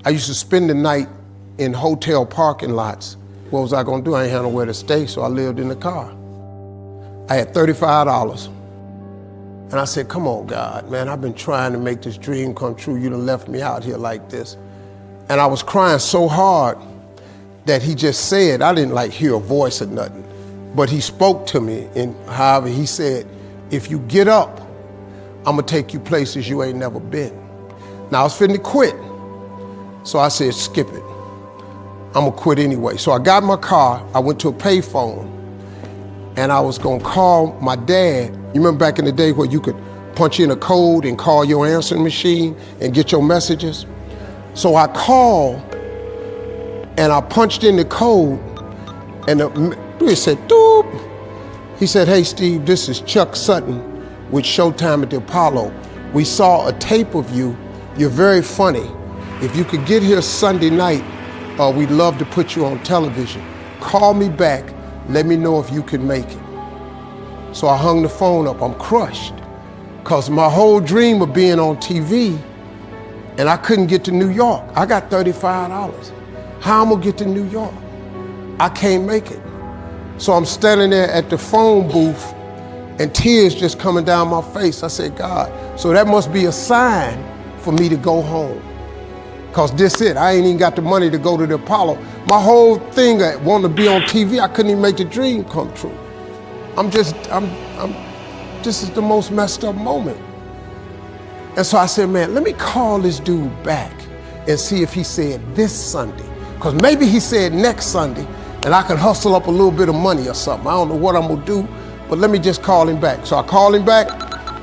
I used to spend the night in hotel parking lots. What was I gonna do? I ain't had nowhere to stay, so I lived in the car. I had $35. And I said, come on, God, man, I've been trying to make this dream come true. You done left me out here like this. And I was crying so hard that he just said, I didn't like hear a voice or nothing, but he spoke to me in Harvey. He said, if you get up, I'm gonna take you places you ain't never been. Now I was finna quit. So I said, skip it. I'm gonna quit anyway. So I got in my car, I went to a payphone, and I was gonna call my dad. You remember back in the day where you could punch in a code and call your answering machine and get your messages? So I called and I punched in the code and it said, doop. He said, hey Steve, this is Chuck Sutton with Showtime at the Apollo. We saw a tape of you. You're very funny. If you could get here Sunday night, we'd love to put you on television. Call me back, let me know if you can make it. So I hung the phone up, I'm crushed. Cause my whole dream of being on TV, and I couldn't get to New York. I got $35. How I'm gonna get to New York? I can't make it. So I'm standing there at the phone booth and tears just coming down my face. I said, God, so that must be a sign for me to go home. Cause this it, I ain't even got the money to go to the Apollo. My whole thing, I wanted to be on TV, I couldn't even make the dream come true. This is the most messed up moment. And so I said, man, let me call this dude back and see if he said this Sunday. Cause maybe he said next Sunday and I can hustle up a little bit of money or something. I don't know what I'm gonna do, but let me just call him back. So I called him back.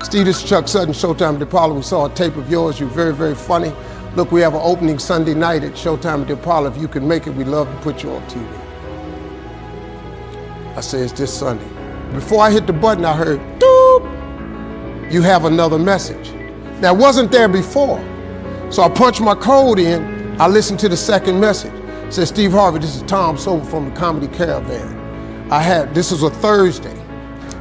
Steve, this is Chuck Sutton, Showtime at the Apollo. We saw a tape of yours, you're very, very funny. Look, we have an opening Sunday night at Showtime at the Apollo. If you can make it, we'd love to put you on TV. I said, it's this Sunday. Before I hit the button, I heard, doop, you have another message. That wasn't there before. So I punched my code in, I listened to the second message. It said, Steve Harvey, this is Tom Sober from the Comedy Caravan. This was a Thursday.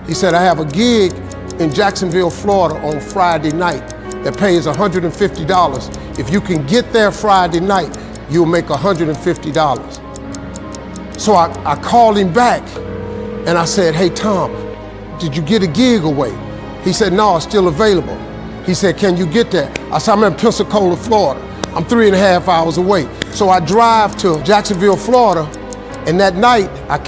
He said, I have a gig in Jacksonville, Florida on Friday night that pays $150. If you can get there Friday night, you'll make $150. So I called him back and I said, hey Tom, did you get a gig away? He said, no, it's still available. He said, can you get there? I said, I'm in Pensacola, Florida. I'm 3.5 hours away. So I drive to Jacksonville, Florida, and that night I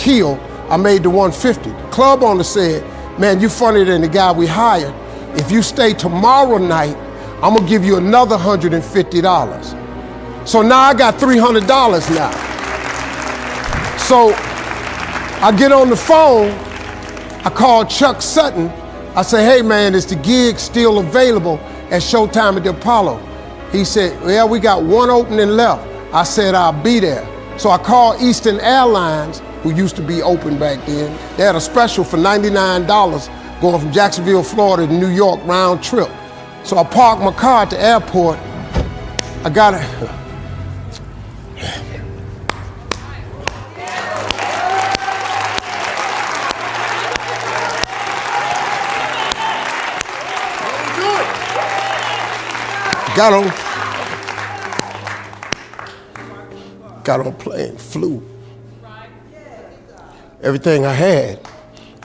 made the 150. The club owner said, man, you funnier than the guy we hired. If you stay tomorrow night, I'm gonna give you another $150. So now I got $300 now. So I get on the phone, I call Chuck Sutton. I say, hey man, is the gig still available at Showtime at the Apollo? He said, well, we got one opening left. I said, I'll be there. So I called Eastern Airlines, who used to be open back then. They had a special for $99 going from Jacksonville, Florida to New York round trip. So I parked my car at the airport. I got it. Got on plane, flew. Everything I had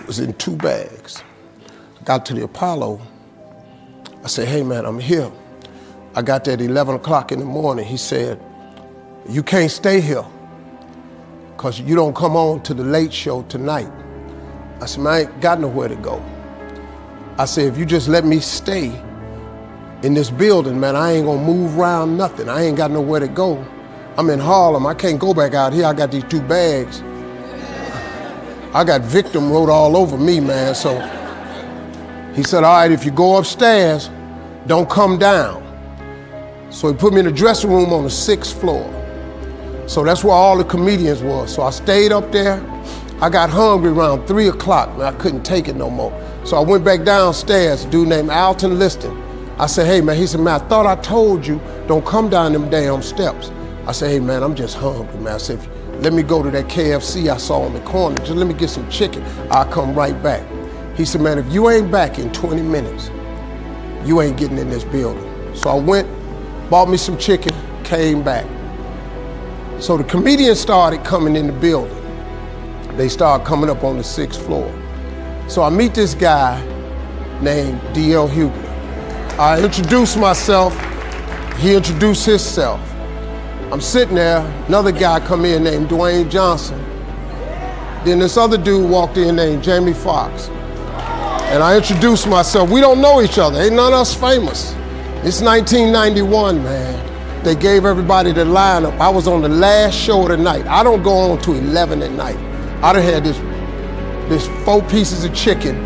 was in 2 bags. Got to the Apollo. I said, hey man, I'm here. I got there at 11 o'clock in the morning. He said, you can't stay here because you don't come on to the late show tonight. I said, man, I ain't got nowhere to go. I said, if you just let me stay in this building, man, I ain't gonna move around nothing. I ain't got nowhere to go. I'm in Harlem, I can't go back out here. I got these 2 bags. I got victim wrote all over me, man. So he said, all right, if you go upstairs, don't come down. So he put me in the dressing room on the 6th floor. So that's where all the comedians were. So I stayed up there. I got hungry around 3 o'clock, man. I couldn't take it no more. So I went back downstairs, a dude named Alton Liston. I said, hey man, he said, man, I thought I told you, don't come down them damn steps. I said, hey man, I'm just hungry, man. I said, let me go to that KFC I saw on the corner. Just let me get some chicken. I'll come right back. He said, man, if you ain't back in 20 minutes, you ain't getting in this building. So I went, bought me some chicken, came back. So the comedians started coming in the building. They started coming up on the 6th floor. So I meet this guy named D.L. Hughley. I introduced myself, he introduced himself. I'm sitting there, another guy come in named Dwayne Johnson. Then this other dude walked in named Jamie Foxx. And I introduced myself. We don't know each other, ain't none of us famous. It's 1991, man. They gave everybody the lineup. I was on the last show of the night. I don't go on to 11 at night. I done had this 4 pieces of chicken.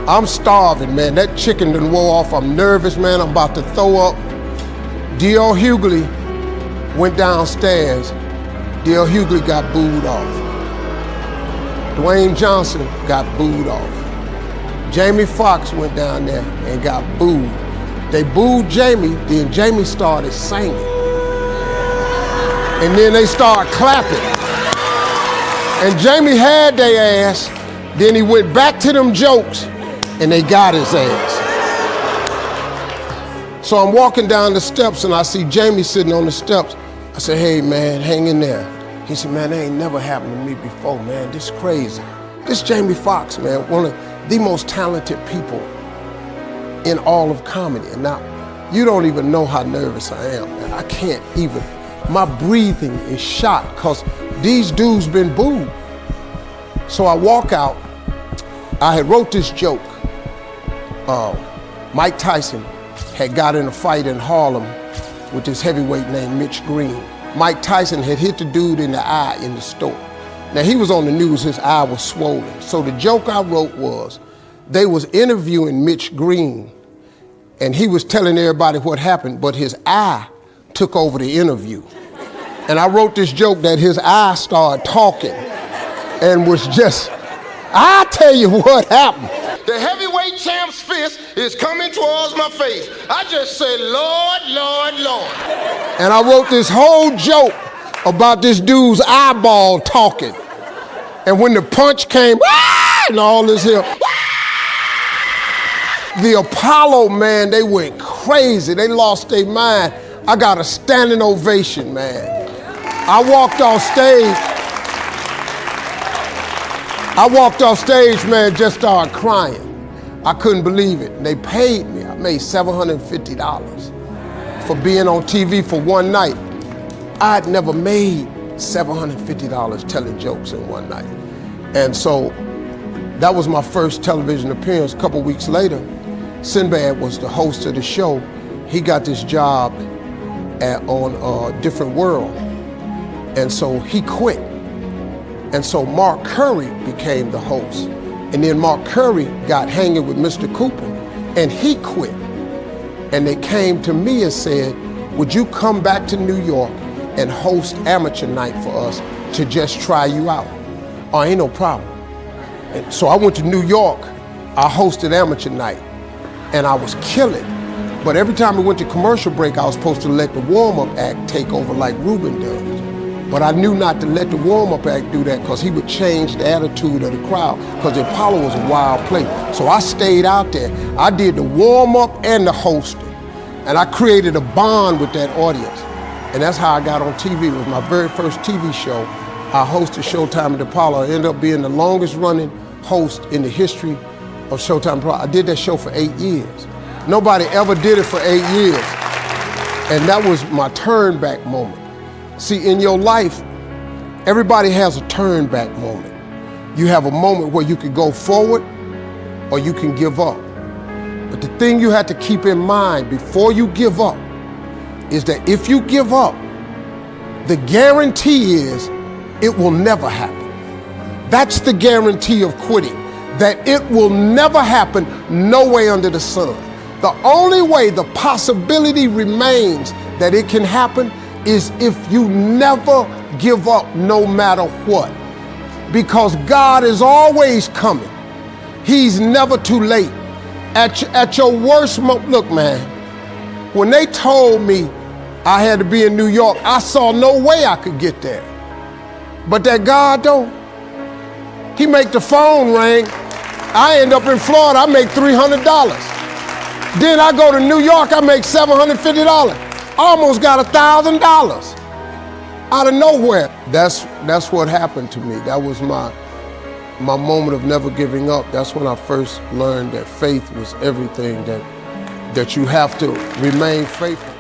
I'm starving, man. That chicken done wore off. I'm nervous, man. I'm about to throw up. D.L. Hughley went downstairs. D.L. Hughley got booed off. Dwayne Johnson got booed off. Jamie Foxx went down there and got booed. They booed Jamie, then Jamie started singing. And then they started clapping. And Jamie had their ass, then he went back to them jokes, and they got his ass. So I'm walking down the steps and I see Jamie sitting on the steps. I said, hey man, hang in there. He said, man, that ain't never happened to me before, man. This is crazy. This Jamie Foxx, man, one of the most talented people in all of comedy. And now, you don't even know how nervous I am, man. I can't even, my breathing is shot because these dudes been booed. So I walk out, I had wrote this joke. Mike Tyson had got in a fight in Harlem with this heavyweight named Mitch Green. Mike Tyson had hit the dude in the eye in the store. Now he was on the news, his eye was swollen. So the joke I wrote was, they was interviewing Mitch Green and he was telling everybody what happened, but his eye took over the interview. And I wrote this joke that his eye started talking and was just, I'll tell you what happened. The heavyweight champ's fist is coming towards my face. I just said, Lord, Lord, Lord. And I wrote this whole joke about this dude's eyeball talking. And when the punch came, and all this here, the Apollo, man, they went crazy. They lost their mind. I got a standing ovation, man. I walked off stage, man, just started crying. I couldn't believe it. They paid me. I made $750 for being on TV for one night. I'd never made $750 telling jokes in one night. And so that was my first television appearance. A couple weeks later, Sinbad was the host of the show. He got this job on Different World. And so he quit. And so Mark Curry became the host. And then Mark Curry got hanging with Mr. Cooper and he quit. And they came to me and said, would you come back to New York and host amateur night for us to just try you out? Oh, ain't no problem. And so I went to New York, I hosted amateur night and I was killing. But every time we went to commercial break, I was supposed to let the warm-up act take over like Ruben does. But I knew not to let the warm-up act do that because he would change the attitude of the crowd because the Apollo was a wild place. So I stayed out there. I did the warm-up and the hosting. And I created a bond with that audience. And that's how I got on TV. It was my very first TV show. I hosted Showtime at the Apollo. I ended up being the longest running host in the history of Showtime Apollo. I did that show for 8 years. Nobody ever did it for 8 years. And that was my turn back moment. See, in your life, everybody has a turn back moment. You have a moment where you can go forward or you can give up. But the thing you have to keep in mind before you give up is that if you give up, the guarantee is it will never happen. That's the guarantee of quitting, that it will never happen no way under the sun. The only way the possibility remains that it can happen is if you never give up no matter what. Because God is always coming. He's never too late. At your worst moment, look man, when they told me I had to be in New York, I saw no way I could get there. But that God though, he make the phone ring. I end up in Florida, I make $300. Then I go to New York, I make $750. Almost got $1,000. out of nowhere. That's what happened to me. That was my moment of never giving up. That's when I first learned that faith was everything, that you have to remain faithful.